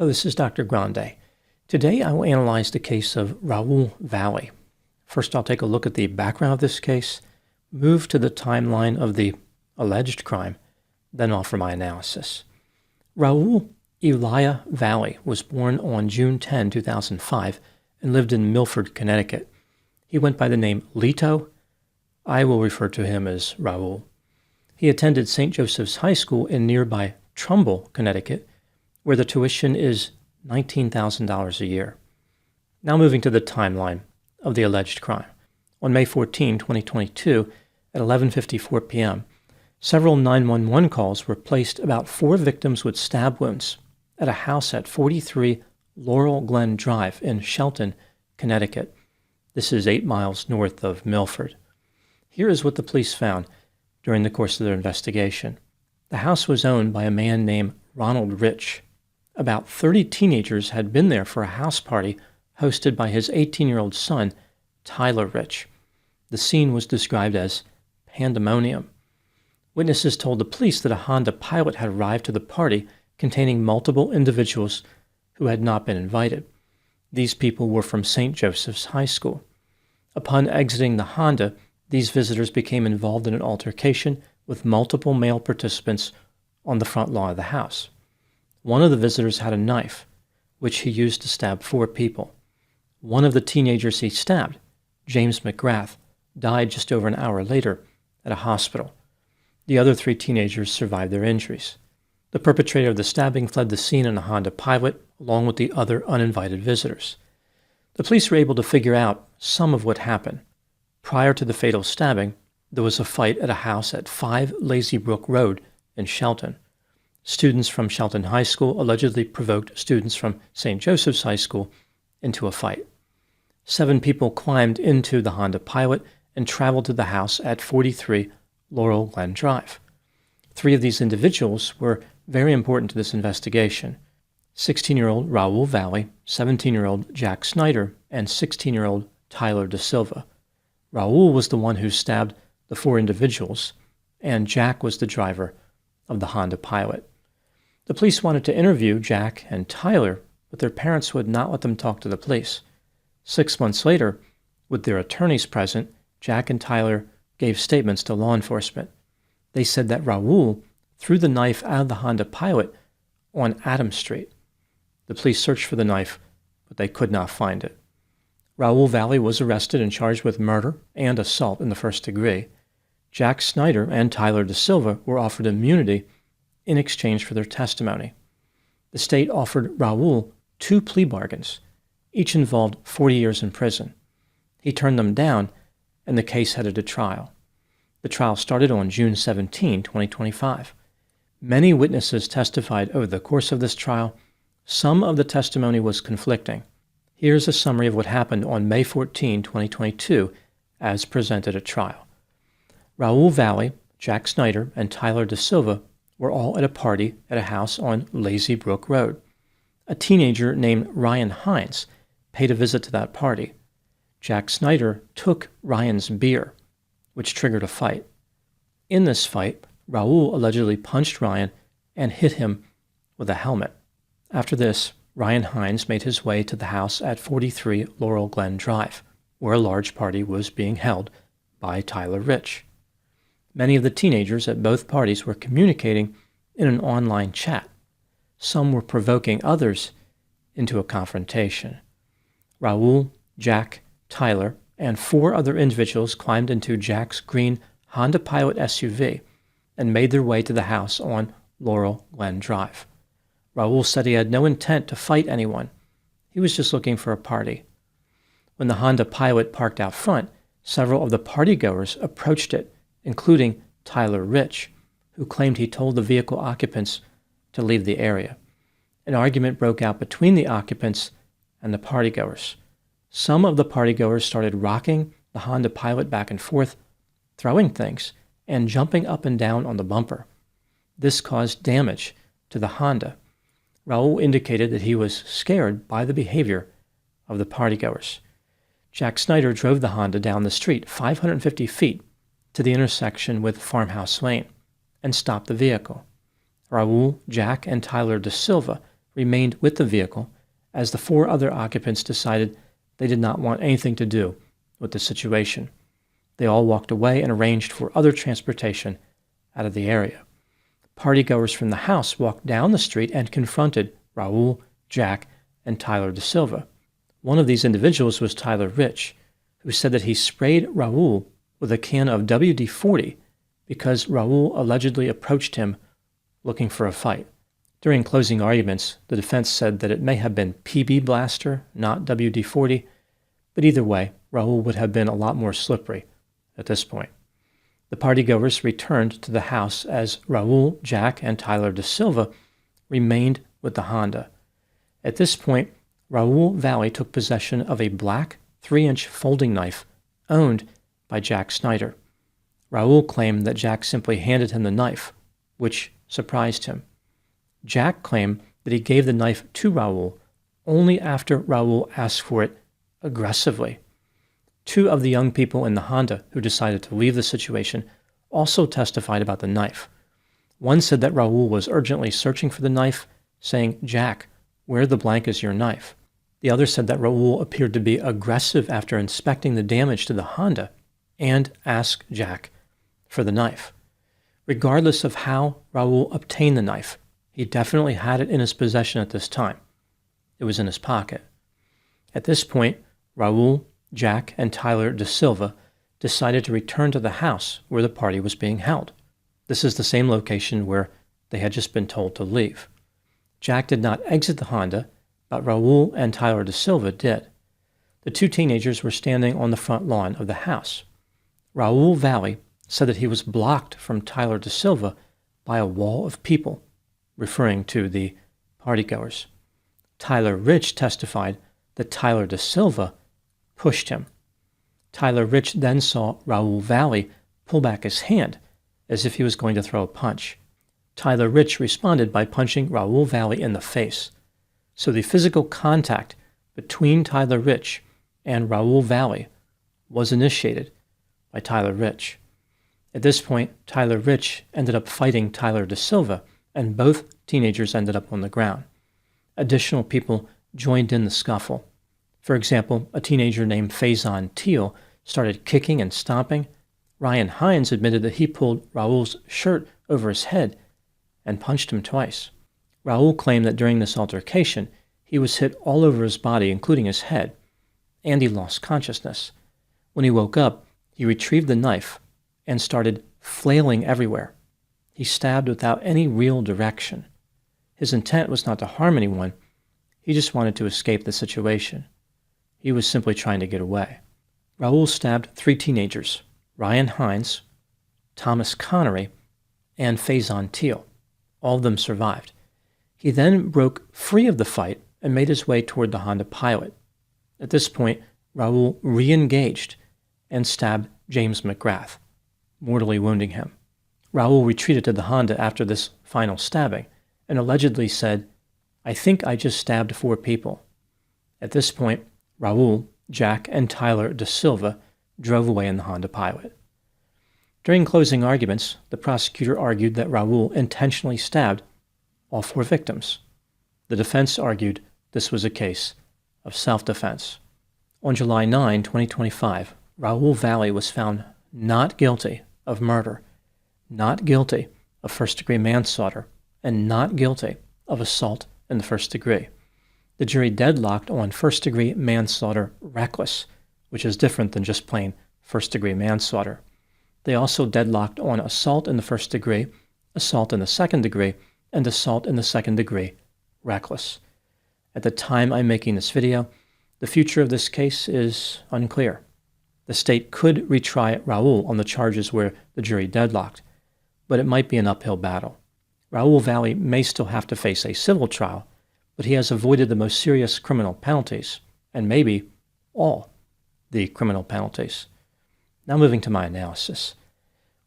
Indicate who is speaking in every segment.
Speaker 1: Hello, this is Dr. Grande. Today I will analyze the case of Raul Valle. First, I'll take a look at the background of this case, move to the timeline of the alleged crime, then offer my analysis. Raul Elia Valle was born on June 10, 2005, and lived in Milford, Connecticut. He went by the name Lito. I will refer to him as Raul. He attended St. Joseph's High School in nearby Trumbull, Connecticut, where the tuition is $19,000 a year. Now moving to the timeline of the alleged crime. On May 14, 2022, at 11:54 p.m., several 911 calls were placed about 4 victims with stab wounds at a house at 43 Laurel Glen Drive in Shelton, Connecticut. This is 8 miles north of Milford. Here is what the police found during the course of their investigation. The house was owned by a man named Ronald Rich. About 30 teenagers had been there for a house party hosted by his 18-year-old son, Tyler Rich. The scene was described as pandemonium. Witnesses told the police that a Honda Pilot had arrived to the party containing multiple individuals who had not been invited. These people were from St. Joseph's High School. Upon exiting the Honda, these visitors became involved in an altercation with multiple male participants on the front lawn of the house. One of the visitors had a knife, which he used to stab 4 people. One of the teenagers he stabbed, James McGrath, died just over an hour later at a hospital. The other 3 teenagers survived their injuries. The perpetrator of the stabbing fled the scene in a Honda Pilot, along with the other uninvited visitors. The police were able to figure out some of what happened. Prior to the fatal stabbing, there was a fight at a house at 5 Lazy Brook Road in Shelton. Students from Shelton High School allegedly provoked students from St. Joseph's High School into a fight. 7 people climbed into the Honda Pilot and traveled to the house at 43 Laurel Glen Drive. 3 of these individuals were very important to this investigation: 16-year-old Raul Valle, 17-year-old Jack Snyder, and 16-year-old Tyler De Silva. Raul was the one who stabbed the 4 individuals, and Jack was the driver of the Honda Pilot. The police wanted to interview Jack and Tyler, but their parents would not let them talk to the police. 6 months later, with their attorneys present, Jack and Tyler gave statements to law enforcement. They said that Raul threw the knife out of the Honda Pilot on Adams Street. The police searched for the knife, but they could not find it. Raul Valle was arrested and charged with murder and assault in the first degree. Jack Snyder and Tyler De Silva were offered immunity in exchange for their testimony. The state offered Raul 2 plea bargains. Each involved 40 years in prison. He turned them down, and the case headed to trial. The trial started on June 17, 2025. Many witnesses testified over the course of this trial. Some of the testimony was conflicting. Here's a summary of what happened on May 14, 2022, as presented at trial. Raul Valle, Jack Snyder, and Tyler De Silva were all at a party at a house on Lazy Brook Road. A teenager named Ryan Hines paid a visit to that party. Jack Snyder took Ryan's beer, which triggered a fight. In this fight, Raul allegedly punched Ryan and hit him with a helmet. After this, Ryan Hines made his way to the house at 43 Laurel Glen Drive, where a large party was being held by Tyler Rich. Many of the teenagers at both parties were communicating in an online chat. Some were provoking others into a confrontation. Raul, Jack, Tyler, and 4 other individuals climbed into Jack's green Honda Pilot SUV and made their way to the house on Laurel Glen Drive. Raul said he had no intent to fight anyone. He was just looking for a party. When the Honda Pilot parked out front, several of the partygoers approached it, including Tyler Rich, who claimed he told the vehicle occupants to leave the area. An argument broke out between the occupants and the partygoers. Some of the partygoers started rocking the Honda Pilot back and forth, throwing things, and jumping up and down on the bumper. This caused damage to the Honda. Raul indicated that he was scared by the behavior of the partygoers. Jack Snyder drove the Honda down the street 550 feet to the intersection with Farmhouse Lane and stopped the vehicle. Raul, Jack, and Tyler De Silva remained with the vehicle as the 4 other occupants decided they did not want anything to do with the situation. They all walked away and arranged for other transportation out of the area. Partygoers from the house walked down the street and confronted Raul, Jack, and Tyler De Silva. One of these individuals was Tyler Rich, who said that he sprayed Raul with a can of WD-40 because Raul allegedly approached him looking for a fight. During closing arguments, the defense said that it may have been PB Blaster, not WD-40, but either way, Raul would have been a lot more slippery at this point. The partygoers returned to the house as Raul, Jack, and Tyler De Silva remained with the Honda. At this point, Raul Valle took possession of a black 3-inch folding knife owned by Jack Snyder. Raul claimed that Jack simply handed him the knife, which surprised him. Jack claimed that he gave the knife to Raul only after Raul asked for it aggressively. 2 of the young people in the Honda who decided to leave the situation also testified about the knife. One said that Raul was urgently searching for the knife, saying, "Jack, where the blank is your knife?" The other said that Raul appeared to be aggressive after inspecting the damage to the Honda and asked Jack for the knife. Regardless of how Raul obtained the knife, he definitely had it in his possession at this time. It was in his pocket. At this point, Raul, Jack, and Tyler De Silva decided to return to the house where the party was being held. This is the same location where they had just been told to leave. Jack did not exit the Honda, but Raul and Tyler De Silva did. The 2 teenagers were standing on the front lawn of the house. Raul Valle said that he was blocked from Tyler De Silva by a wall of people, referring to the partygoers. Tyler Rich testified that Tyler De Silva pushed him. Tyler Rich then saw Raul Valle pull back his hand as if he was going to throw a punch. Tyler Rich responded by punching Raul Valle in the face. So the physical contact between Tyler Rich and Raul Valle was initiated by Tyler Rich. At this point, Tyler Rich ended up fighting Tyler De Silva, and both teenagers ended up on the ground. Additional people joined in the scuffle. For example, a teenager named Faison Teal started kicking and stomping. Ryan Hines admitted that he pulled Raul's shirt over his head and punched him twice. Raul claimed that during this altercation, he was hit all over his body, including his head, and he lost consciousness. When he woke up, he retrieved the knife and started flailing everywhere. He stabbed without any real direction. His intent was not to harm anyone. He just wanted to escape the situation. He was simply trying to get away. Raul stabbed 3 teenagers, Ryan Hines, Thomas Connery, and Faison Teal. All of them survived. He then broke free of the fight and made his way toward the Honda Pilot. At this point, Raul re-engaged and stabbed James McGrath, mortally wounding him. Raul retreated to the Honda after this final stabbing and allegedly said, "I think I just stabbed 4 people." At this point, Raul, Jack, and Tyler De Silva drove away in the Honda Pilot. During closing arguments, the prosecutor argued that Raul intentionally stabbed all 4 victims. The defense argued this was a case of self-defense. On July 9, 2025, Raul Valle was found not guilty of murder, not guilty of first-degree manslaughter, and not guilty of assault in the first degree. The jury deadlocked on first-degree manslaughter reckless, which is different than just plain first-degree manslaughter. They also deadlocked on assault in the first degree, assault in the second degree, and assault in the second degree reckless. At the time I'm making this video, the future of this case is unclear. The state could retry Raul on the charges where the jury deadlocked, but it might be an uphill battle. Raul Valle may still have to face a civil trial, but he has avoided the most serious criminal penalties, and maybe all the criminal penalties. Now moving to my analysis.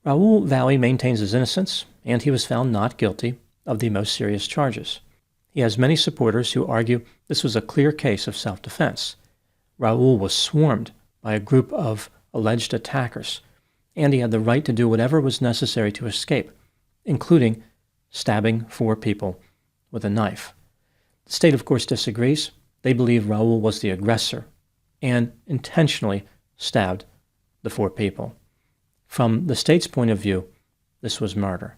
Speaker 1: Raul Valle maintains his innocence, and he was found not guilty of the most serious charges. He has many supporters who argue this was a clear case of self-defense. Raul was swarmed by a group of alleged attackers, and he had the right to do whatever was necessary to escape, including stabbing 4 people with a knife. The state, of course, disagrees. They believe Raul was the aggressor and intentionally stabbed the 4 people. From the state's point of view, this was murder.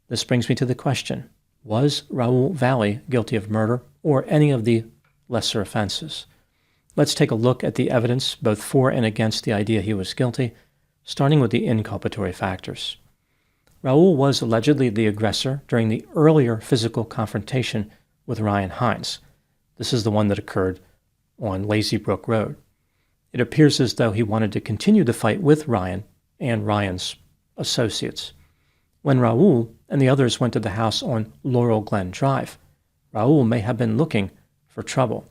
Speaker 1: This brings me to the question, was Raul Valle guilty of murder or any of the lesser offenses? Let's take a look at the evidence both for and against the idea he was guilty, starting with the inculpatory factors. Raul was allegedly the aggressor during the earlier physical confrontation with Ryan Hines. This is the one that occurred on Lazy Brook Road. It appears as though he wanted to continue the fight with Ryan and Ryan's associates. When Raul and the others went to the house on Laurel Glen Drive, Raul may have been looking for trouble.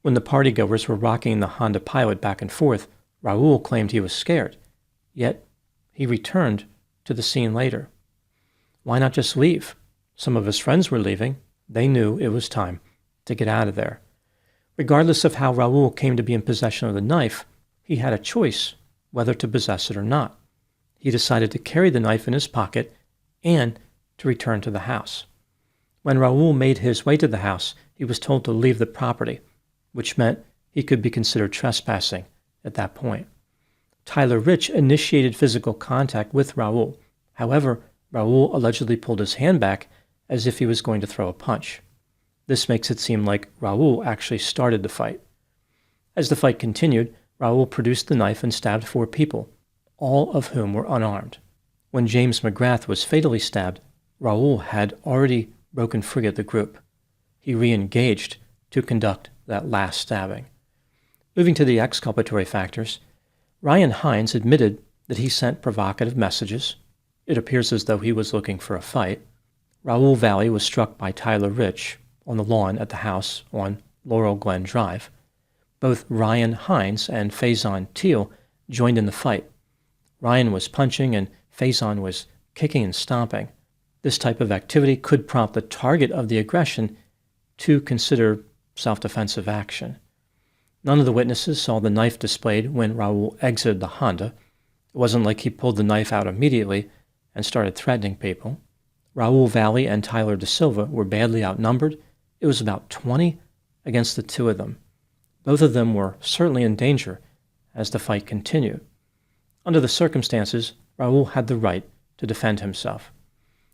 Speaker 1: When the partygoers were rocking the Honda Pilot back and forth, Raul claimed he was scared, yet he returned to the scene later. Why not just leave? Some of his friends were leaving. They knew it was time to get out of there. Regardless of how Raul came to be in possession of the knife, he had a choice whether to possess it or not. He decided to carry the knife in his pocket and to return to the house. When Raul made his way to the house, he was told to leave the property, which meant he could be considered trespassing at that point. Tyler Rich initiated physical contact with Raul. However, Raul allegedly pulled his hand back as if he was going to throw a punch. This makes it seem like Raul actually started the fight. As the fight continued, Raul produced the knife and stabbed 4 people, all of whom were unarmed. When James McGrath was fatally stabbed, Raul had already broken free of the group. He re-engaged to conduct that last stabbing. Moving to the exculpatory factors, Ryan Hines admitted that he sent provocative messages. It appears as though he was looking for a fight. Raul Valle was struck by Tyler Rich on the lawn at the house on Laurel Glen Drive. Both Ryan Hines and Faison Teal joined in the fight. Ryan was punching and Faison was kicking and stomping. This type of activity could prompt the target of the aggression to consider self-defensive action. None of the witnesses saw the knife displayed when Raul exited the Honda. It wasn't like he pulled the knife out immediately and started threatening people. Raul Valle and Tyler Da Silva were badly outnumbered. It was about 20 against the 2 of them. Both of them were certainly in danger as the fight continued. Under the circumstances, Raul had the right to defend himself.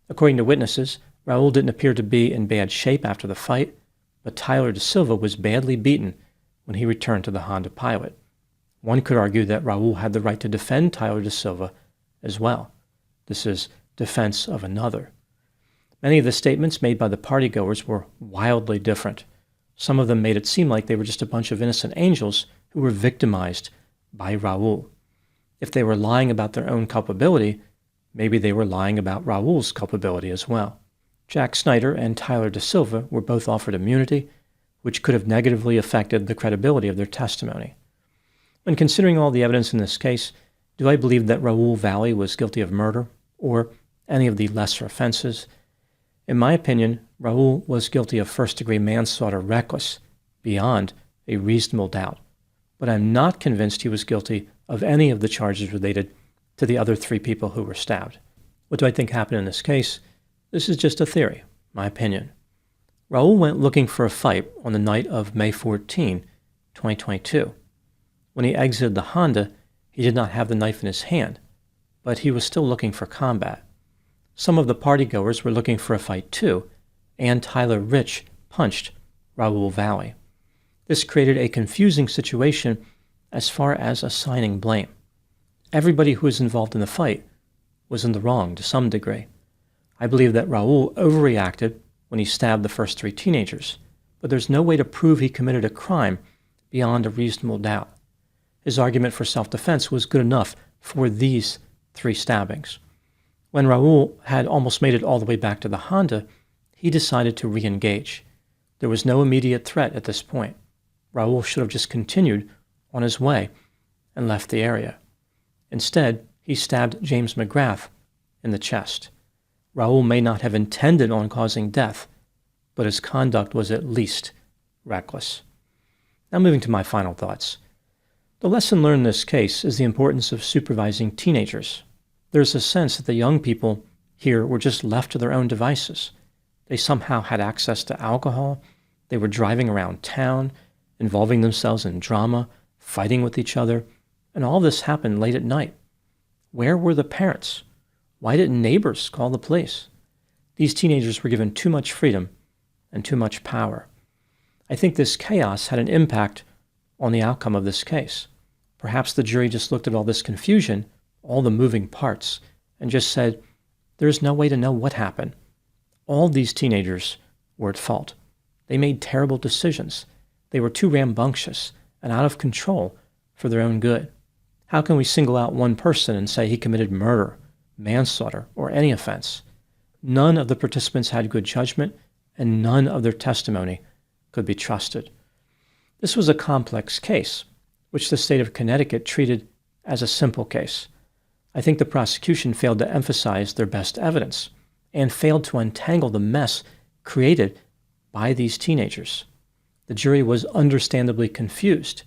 Speaker 1: According to witnesses, Raul didn't appear to be in bad shape after the fight, but Tyler Da Silva was badly beaten when he returned to the Honda Pilot. One could argue that Raul had the right to defend Tyler Da Silva as well. This is defense of another. Many of the statements made by the partygoers were wildly different. Some of them made it seem like they were just a bunch of innocent angels who were victimized by Raul. If they were lying about their own culpability, maybe they were lying about Raul's culpability as well. Jack Snyder and Tyler Da Silva were both offered immunity, which could have negatively affected the credibility of their testimony. When considering all the evidence in this case, do I believe that Raul Valle was guilty of murder or any of the lesser offenses? In my opinion, Raul was guilty of first-degree manslaughter reckless, beyond a reasonable doubt. But I'm not convinced he was guilty of any of the charges related to the other 3 people who were stabbed. What do I think happened in this case? This is just a theory, my opinion. Raul went looking for a fight on the night of May 14, 2022. When he exited the Honda, he did not have the knife in his hand, but he was still looking for combat. Some of the partygoers were looking for a fight too, and Tyler Rich punched Raul Valle. This created a confusing situation as far as assigning blame. Everybody who was involved in the fight was in the wrong to some degree. I believe that Raul overreacted when he stabbed the first 3 teenagers, but there's no way to prove he committed a crime beyond a reasonable doubt. His argument for self-defense was good enough for these 3 stabbings. When Raul had almost made it all the way back to the Honda, he decided to re-engage. There was no immediate threat at this point. Raul should have just continued on his way and left the area. Instead, he stabbed James McGrath in the chest. Raul may not have intended on causing death, but his conduct was at least reckless. Now moving to my final thoughts. The lesson learned in this case is the importance of supervising teenagers. There's a sense that the young people here were just left to their own devices. They somehow had access to alcohol, They were driving around town, involving themselves in drama, fighting with each other, and all this happened late at night. Where were the parents? Why didn't neighbors call the police? These teenagers were given too much freedom and too much power. I think this chaos had an impact on the outcome of this case. Perhaps the jury just looked at all this confusion, all the moving parts, and just said, there's no way to know what happened. All these teenagers were at fault. They made terrible decisions. They were too rambunctious and out of control for their own good. How can we single out one person and say he committed murder, manslaughter, or any offense? None of the participants had good judgment, and none of their testimony could be trusted. This was a complex case, which the state of Connecticut treated as a simple case. I think the prosecution failed to emphasize their best evidence and failed to untangle the mess created by these teenagers. The jury was understandably confused.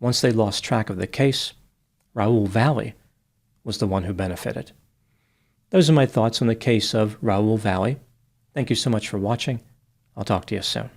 Speaker 1: Once they lost track of the case, Raul Valle was the one who benefited. Those are my thoughts on the case of Raul Valle. Thank you so much for watching. I'll talk to you soon.